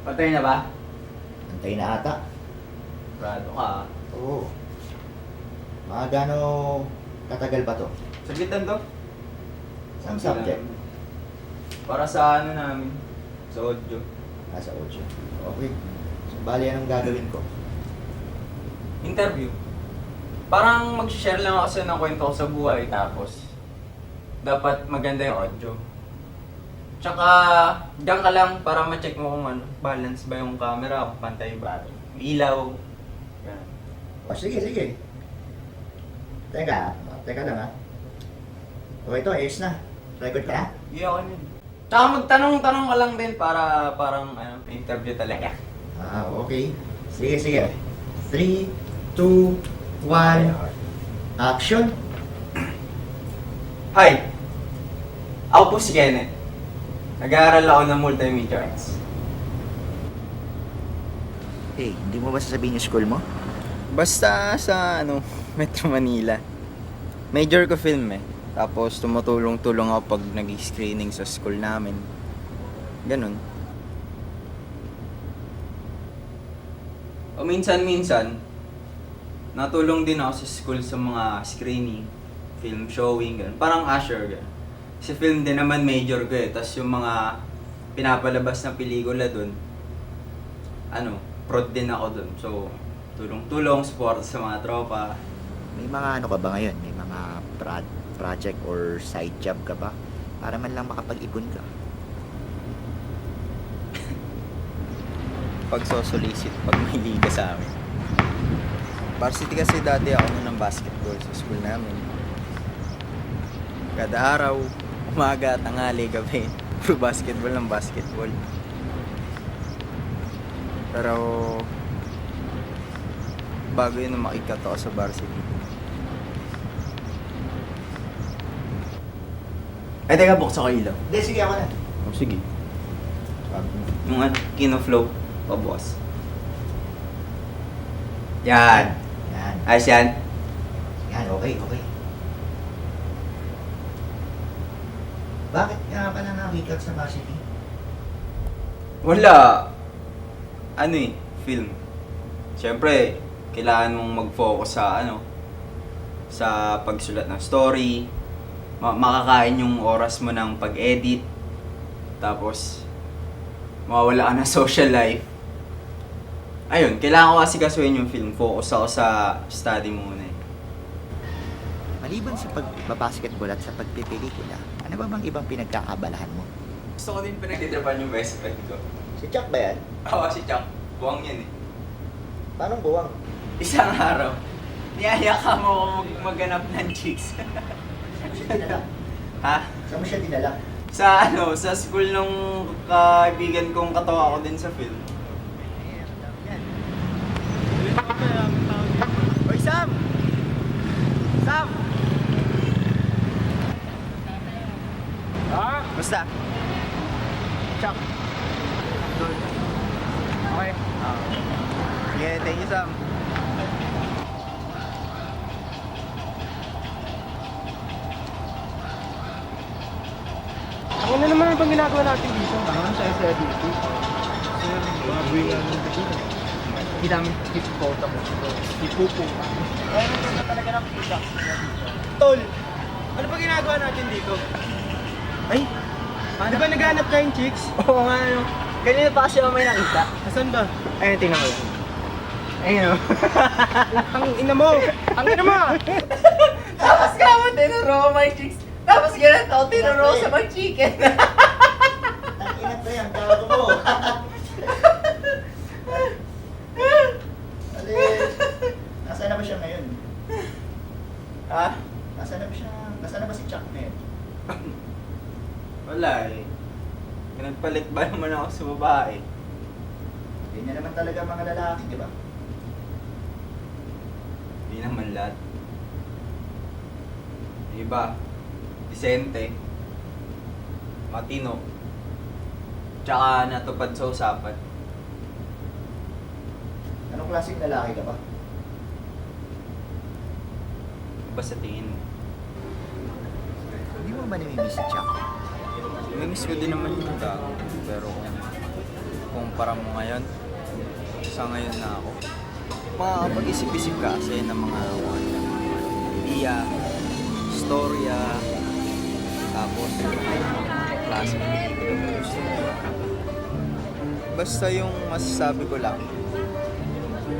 Patay na ba? Antay na ata. Prado ka. Oo. Mga gano katagal ba to? Sagitan to? Saan subject? Para sa ano namin. Sa audio. Nasa 8. Okay. So, bali anong gagawin ko? Interview. Parang mag-share lang ako sa'yo ng kwento ko sa buhay. Tapos, dapat maganda yung audio. Tsaka, diyan ka lang para ma-check mo kung ano, balance ba yung camera, kung pantay ba, ilaw. Yan. O sige, sige. Teka lang ha. O ito, ayos na. Record ka na? Hindi ako yun. Tsaka magtanong-tanong ka lang din para parang interview talaga. Okay. Sige, sige. 3, 2, 1, action! Hi! Ako po si Kenneth. Nag-aaral ako ng multimedia arts. Hey, hindi mo ba sasabihin yung school mo? Basta sa Metro Manila. Major ko film eh. Tapos tumutulong-tulong ako pag nag-screening sa school namin. Ganun. O minsan-minsan, natulong din ako sa school sa mga screening, film showing, ganun. Parang usher, ganun. Kasi film din naman major ko eh. Tapos yung mga pinapalabas na pelikula dun, prod din ako dun. So, tulong-tulong, support sa mga tropa. May mga ano ka ba ngayon? May mga project or side job ka ba? Para man lang makapag-ipon ka. Pagsosolicit pag may liga sa amin. Varsity kasi dati ako ng basketball sa school namin. Kada araw, umaga, tanghali, gabi, puro basketball ng basketball. Pero bago yun na makikat ako sa varsity. Ay, teka, buksan ko ilaw. Hindi, sige ako na. Oh, sige. Yung kinoflow pabukas. Yan. Yan. Ayos yan. Yan, okay, okay. Bakit nga pa na nakikat sa varsity? Wala. Film. Siyempre, kailangan mong mag-focus sa sa pagsulat ng story. Makakain yung oras mo ng pag-edit. Tapos, mawawala ka ng social life. Ayun, kailangan ko kasi kasuhin yung film. Focus ako sa study muna eh. Maliban sa pagbabasketball at sa pagpipelikula, ano ba bang ibang pinagkakabalahan mo? Gusto ko din pinagtitripan yung best friend ko. Si Chuck ba yan? Oo, si Chuck. Buwang yan eh. Paano buwang? Isang araw, niyaya ka mo magganap ng chicks. Saan mo siya dinala? Ha? Saan mo siya dinala? Sa school nung kaibigan kong katawa ko din sa film. Hoy Sam! Sam! Ah, Basta? Chuck. Doon. okay. Yeah, thank you Sam. Ano naman ang ginagawa natin dito? Ano sa SLDT? Sir, baboy na ng dito. Hindi namin photo mo dito. Ipupo. Kaya naman talaga ng pizza. Tol, ano ba ginagawa natin dito? Ay, di ba naghanap kayong chicks? Oo nga Ganyan pa kasi ako may nakita. Asan ba? Ayun, tingnan ko lang. Ayun o. Ang ina mo! Ang ina mo! Tapos ka mo, tinuro ko my chicks. Tapos ganun ako, tinuro ko sa mga chicken. Ang inat na yan, gago mo. Kasi, nasaan na ba siya ngayon? Ha? Nasaan na ba si Chuck ngayon? Wala eh. Nagpalit ba naman ako sa babae? Ganyan naman talaga mga lalaki, di ba? Hindi naman lahat. Iba, disente, matino, tsaka natupad sa usapan. Anong klaseng lalaki ka ba? Iba sa tingin mo. Hindi mo ba namimiss si Chuck? Namiss ko din naman yung tao, pero ikukumpara mo ngayon sa ngayon na ako. Makakapag-isip-isip ka kasi ng mga idea, storya, tapos klase ng pelikula mo gusto mo. Basta yung masasabi ko lang,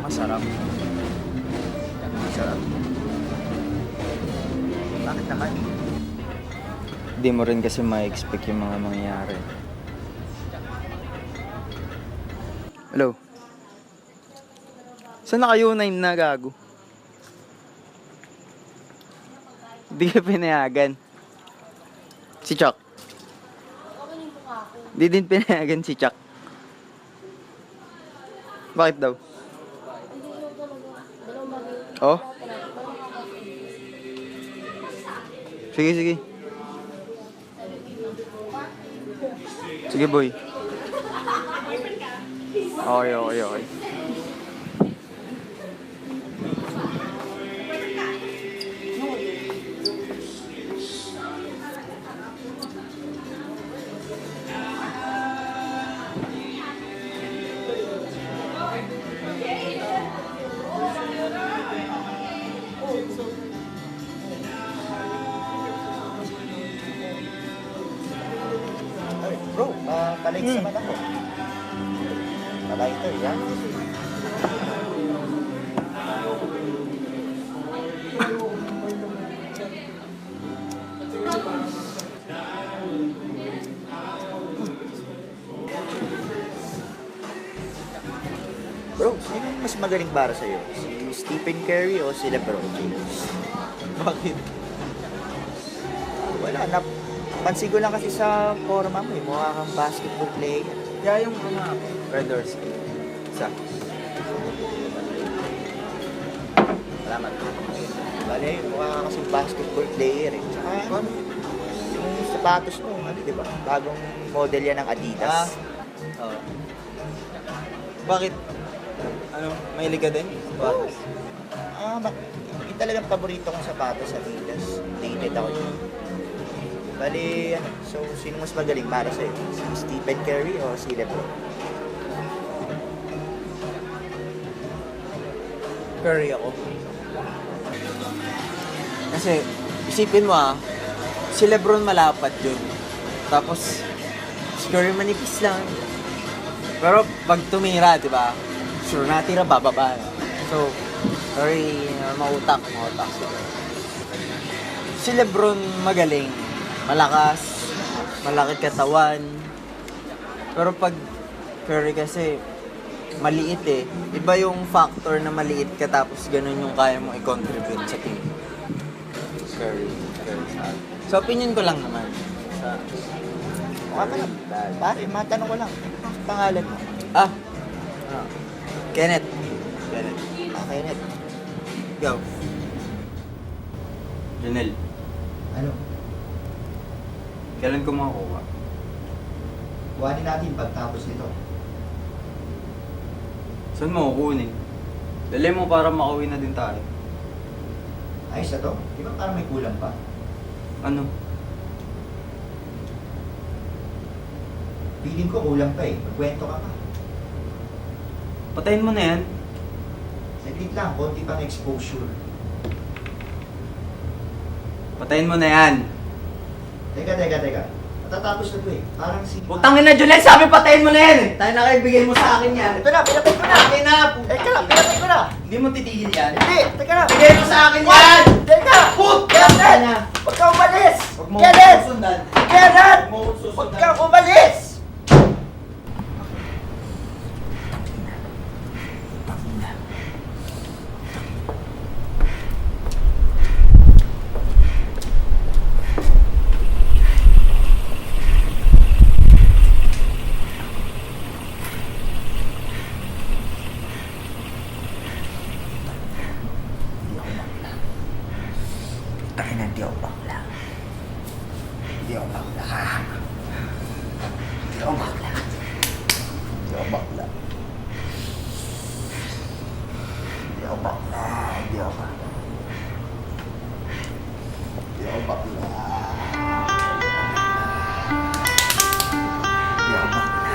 masarap. Sarap. Bakit naman? Hindi mo rin kasi ma-expect yung mga mangyayari. Hello? Saan na kayo na gago? Hindi ka pinayagan. Si Chuck. Di din pinayagan si Chuck. Bakit daw? Oh? Sige, sige. Sige, boy. Okay. Ay, bro, palikes naman ako. Palighter, yan. Bro, sino mas magaling para sa'yo? Si Stephen Curry o si LeBron James? Bakit? Wala, pansin ko lang kasi sa forma mo, mukha kang basketball player. Kaya yung Red Doors. Isa. Salamat. Bale, mukha ka kasi basketball player eh. Tsaka, yung sapatos mo, di ba? Bagong model yan ng Adidas. Oo. Bakit? Ano, mahilig ka din? Sapatos? Yung talagang paborito kong sapatos sa Adidas. Dated ako yun. Bali, so sino mas magaling para sa'yo? Si Stephen Curry o si LeBron? Curry ako. Kasi, isipin mo si Lebron malapat yun. Tapos, si Curry manipis lang. Pero pag tumira, di ba? Sure natira, bababa. So, Curry, mautak siguro. Si Lebron magaling. Malakas, malaki katawan. Pero pag Curry kasi, maliit eh. Iba yung factor na maliit ka tapos ganun yung kaya mong i-contribute sa team. Curry sa akin. So, opinion ko lang naman. Mukha ka lang. Pare, matanong ko lang. Pangalan mo? Kenneth. Kenneth. Go. Janelle, Ano? kailan ko makukuha? Kuhanin natin pagtapos nito. Saan mo kukunin? Dali mo para makauwi na din tayo. Ayos na to? Di ba parang may kulang pa? Ano? Feeling ko kulang pa eh. Magkwento ka pa. Patayin mo na yan. Saglit lang, konti pang exposure. Patayin mo na yan. Teka. Matatapos na to eh. Parang si... Putangin na, Julian! Sabi patayin mo na yan eh! Tayo na kayo, bigay mo sa akin yan. Ito na, pinatay ko na! Akin na! Teka lang, pinatay ko na! Hindi mo titigil yan. Hindi! Teka lang! Bigay mo sa akin yan! Teka! Putangin na! Huwag kang umalis! Huwag mo Kenneth! susundan. Kenneth! Huwag mo susundan. Huwag kang umalis! Takin na, di ako bakla. Di ako bakla. Di ako bakla. Di ako bakla. Di ako bakla. Di ako bakla. Di ako bakla. Di ako bakla.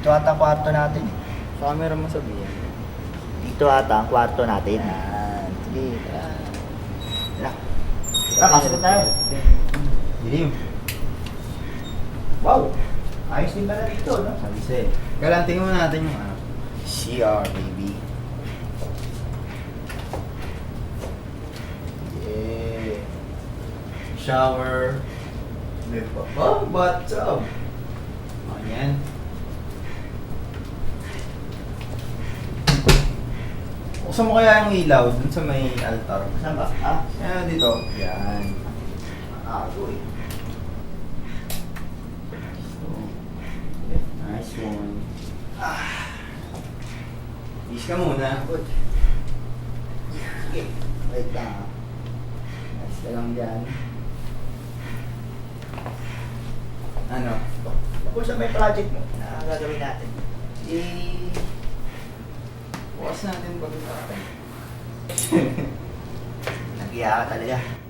Dito ata ang kwarto natin eh. Sa camera mo sabihin. Dito ata ang kwarto natin. Yan. Sige, tara. Tara. Tara, pasok na tayo. Dilim. Wow! Ayos din pala dito, no? Sabi sa'yo. Kailan tingnan mo natin yung ano. CR, baby. Yeah. Shower. May bathtub. O, yan. Buksan mo kaya yung ilaw dun sa may altar. Saan ba? Ah? Yan, dito. Yan. Agoy. So, okay, nice one. Peace ka muna. Good. Sige. Wait lang ah. Nice ka lang dyan. Ano? Kung sa may project mo na gagawin natin, Bukas natin pag-usapan. nag-iya ka talaga.